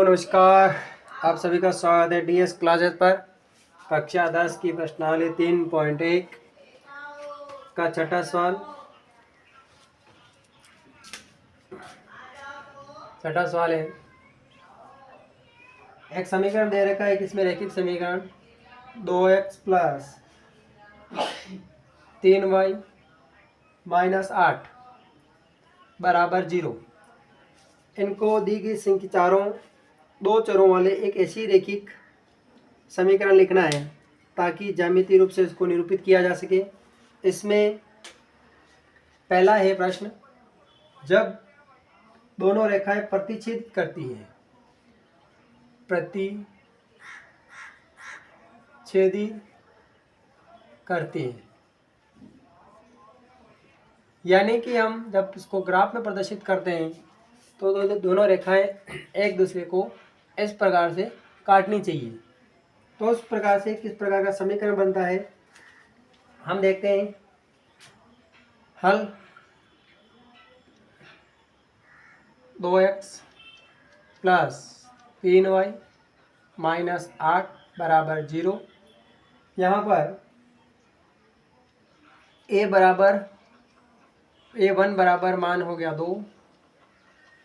नमस्कार। आप सभी का स्वागत है डीएस क्लासेस पर। कक्षा 10 की प्रश्नावली 3.1 का छठा सवाल है। एक समीकरण दे रखा है कि इसमें रैखिक समीकरण 2x प्लस 3y माइनस 8 बराबर 0। इनको दी गई संख्या चारों दो चरों वाले एक ऐसी रैखिक समीकरण लिखना है ताकि ज्यामितीय रूप से इसको निरूपित किया जा सके। इसमें पहला है प्रश्न, जब दोनों रेखाएं प्रतिच्छेद करती हैं, प्रतिच्छेदी करती हैं, यानी कि हम जब इसको ग्राफ में प्रदर्शित करते हैं तो दोनों रेखाएं एक दूसरे को इस प्रकार से काटनी चाहिए। तो उस प्रकार से किस प्रकार का समीकरण बनता है हम देखते हैं। हल 2x प्लस 3y माइनस 8 बराबर 0। यहाँ पर a1 बराबर मान हो गया 2,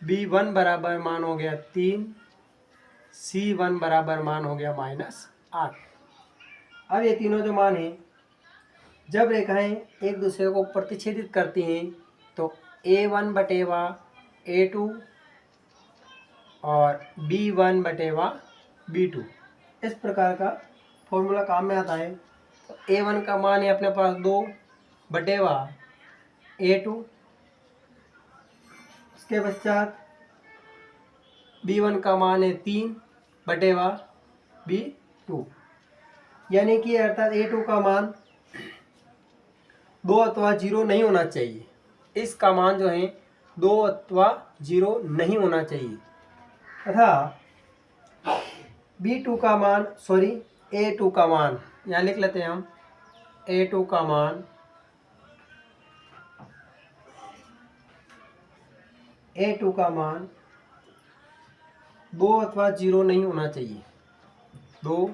b1 बराबर मान हो गया 3, c1 बराबर मान हो गया माइनस 8। अब ये तीनों जो मान हैं, जब रेखाएं एक दूसरे को प्रतिच्छेदित करती हैं तो a1 बटेवा a2 और b1 बटेवा b2 इस प्रकार का फॉर्मूला काम में आता है। तो a1 का मान है अपने पास 2 बटेवा a2, उसके पश्चात b1 का मान है 3 बटेवा b2, यानी कि अर्थात a2 का मान 2 अथवा 0 नहीं होना चाहिए। इसका मान जो है 2 अथवा 0 नहीं होना चाहिए तथा b2 का मान a2 का मान यहाँ लिख लेते हैं हम। a2 का मान 2 अथवा 0 नहीं होना चाहिए। 2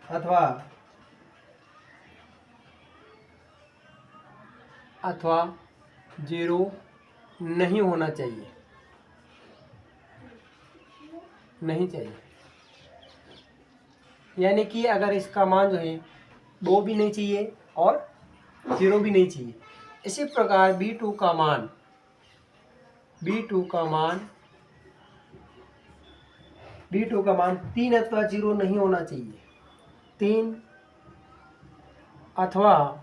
अथवा 0 नहीं होना चाहिए, नहीं चाहिए। यानी कि अगर इसका मान जो है 2 भी नहीं चाहिए और 0 भी नहीं चाहिए। इसी प्रकार b2 का मान 3 अथवा 0 नहीं होना चाहिए। 3 अथवा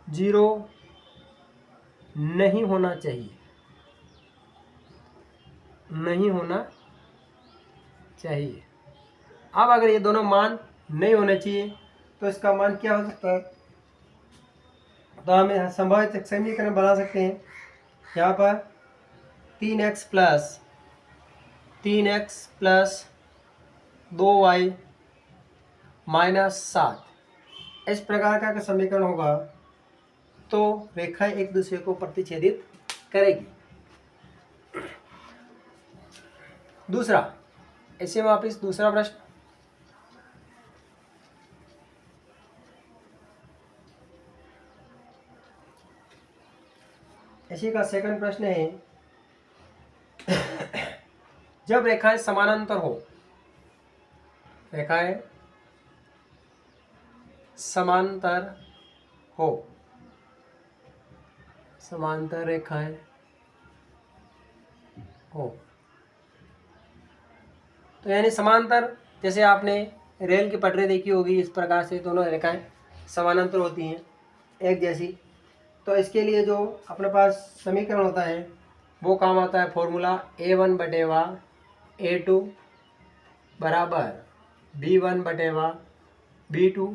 0 नहीं होना चाहिए, नहीं होना चाहिए। अब अगर ये दोनों मान नहीं होने चाहिए तो इसका मान क्या हो सकता है, तो हम संभावित समीकरण बना सकते हैं। यहाँ पर 3x प्लस 2y माइनस 7 इस प्रकार का समीकरण होगा तो रेखाएं एक दूसरे को प्रतिच्छेदित करेगी। दूसरा, ऐसे वापिस दूसरा प्रश्न, इसी का सेकंड प्रश्न है, जब रेखाएं समानांतर हो, रेखाएं समांतर हो, समांतर रेखाएं हो, तो यानी समांतर, जैसे आपने रेल की पटरी देखी होगी, इस प्रकार से दोनों रेखाएं समानांतर होती हैं एक जैसी। तो इसके लिए जो अपने पास समीकरण होता है वो काम आता है फॉर्मूला a1 बटेवा a2 बराबर b1 बटेवा b2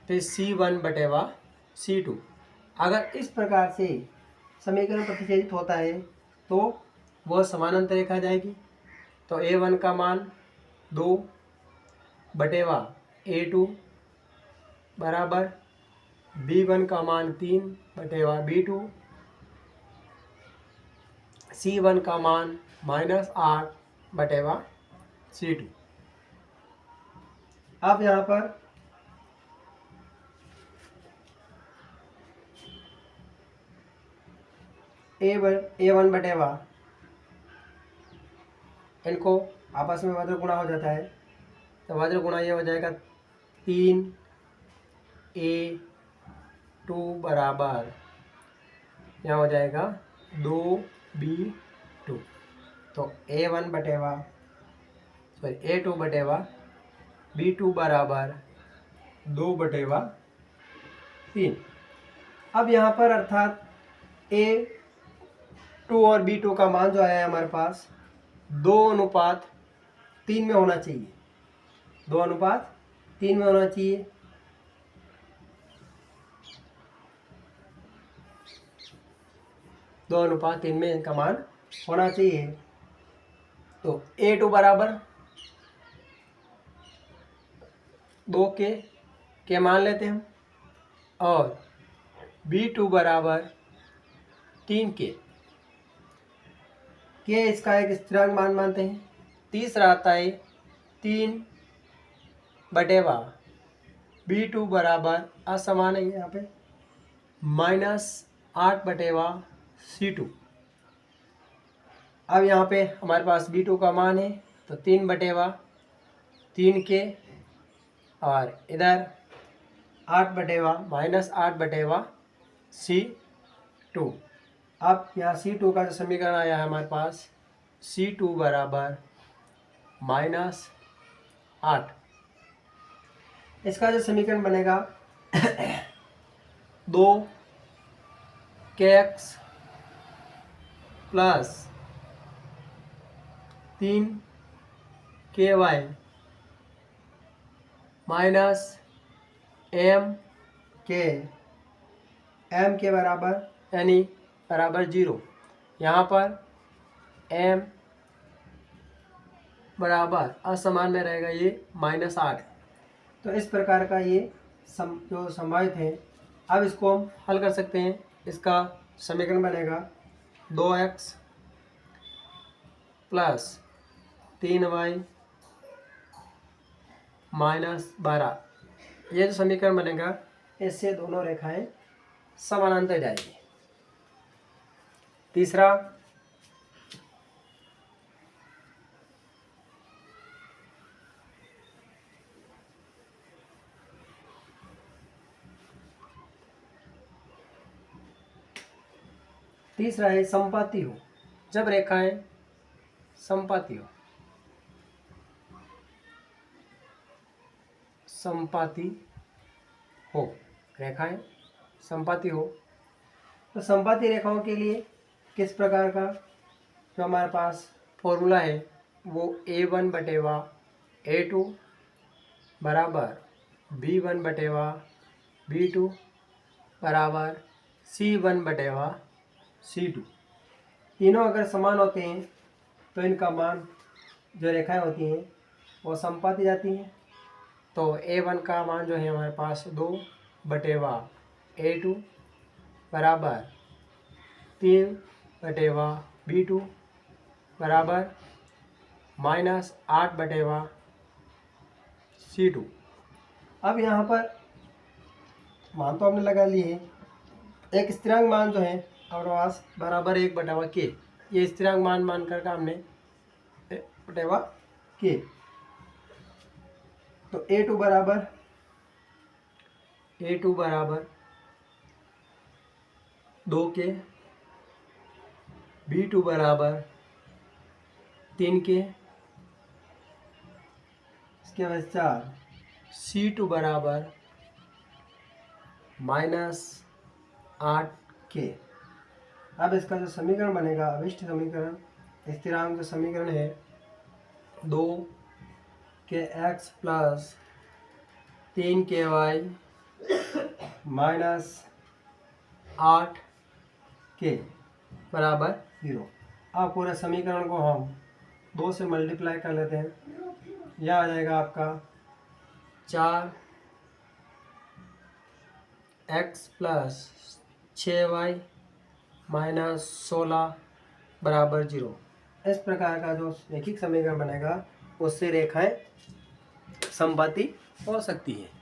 फिर c1 बटेवा c2। अगर इस प्रकार से समीकरण प्रतिच्छेदित होता है तो वह समानांतर रेखा जाएगी। तो a1 का मान 2 बटेवा a2 बराबर b1 का मान 3 बटेवा b2, C1 का मान -8/C2। अब यहाँ पर A1/, इनको आपस में वज्र गुणा हो जाता है, तो वज्र गुणा ये हो जाएगा 3A2 बराबर, यहाँ हो जाएगा 2B2। तो A2/B2 बराबर 2/3। अब यहाँ पर अर्थात A2 और B2 का मान जो आया है हमारे पास 2:3 में होना चाहिए, 2:3 में होना चाहिए। दो अनुपात 3 में इनका मान होना चाहिए। तो A2 बराबर 2 के मान लेते हैं हम, और B2 बराबर 3 के इसका एक स्थिरांक मान मानते हैं। तीसरा आता है 3/, B2 बराबर असमान है यहाँ पे -8/C2। अब यहाँ पे हमारे पास B2 का मान है, तो 3/3 के, और इधर 8/-8/C2। अब यहाँ C2 का जो समीकरण आया है हमारे पास, C2 बराबर -8। इसका जो समीकरण बनेगा 2kx plus 3ky minus m के बराबर, यानी बराबर 0। यहाँ पर m बराबर असमान में रहेगा, ये -8। तो इस प्रकार का ये जो संभावित है। अब इसको हम हल कर सकते हैं। इसका समीकरण बनेगा 2x प्लस 3y माइनस 12। ये जो समीकरण बनेगा, इससे दोनों रेखाएं समानांतर जाएगी। तीसरा है समपाती हो। जब रेखाएं समपाती हो, रेखाएं समपाती हो, तो समपाती रेखाओं के लिए किस प्रकार का जो हमारे पास फॉर्मूला है, वो A1/A2 बराबर B1/B2 बराबर C1/C2। तीनों अगर समान होते हैं तो इनका मान, जो रेखाएं होती हैं वो समपाती जाती हैं। तो A1 का मान जो है हमारे पास 2/A2 बराबर 3/B2 बराबर -8/C2। अब यहाँ पर मान तो हमने लगा लिए हैं। एक स्थिरांक मान जो है हमारे पास बराबर 1/k, ये स्थिरांक मान मानकर का हमने 1/k। तो A2 बराबर 2k, B2 बराबर 3k, इसके बाद 4, C2 बराबर -8k। अब इसका जो समीकरण बनेगा, अभिष्ट समीकरण, स्थिरांक जो समीकरण है 2kx plus 3ky minus 8k बराबर 0। अब पूरे समीकरण को हम 2 से मल्टीप्लाई कर लेते हैं। यह आ जाएगा आपका 4x प्लस 6y माइनस 16 बराबर 0। इस प्रकार का जो रैखिक समीकरण बनेगा उससे रेखाएं समबाती हो सकती है।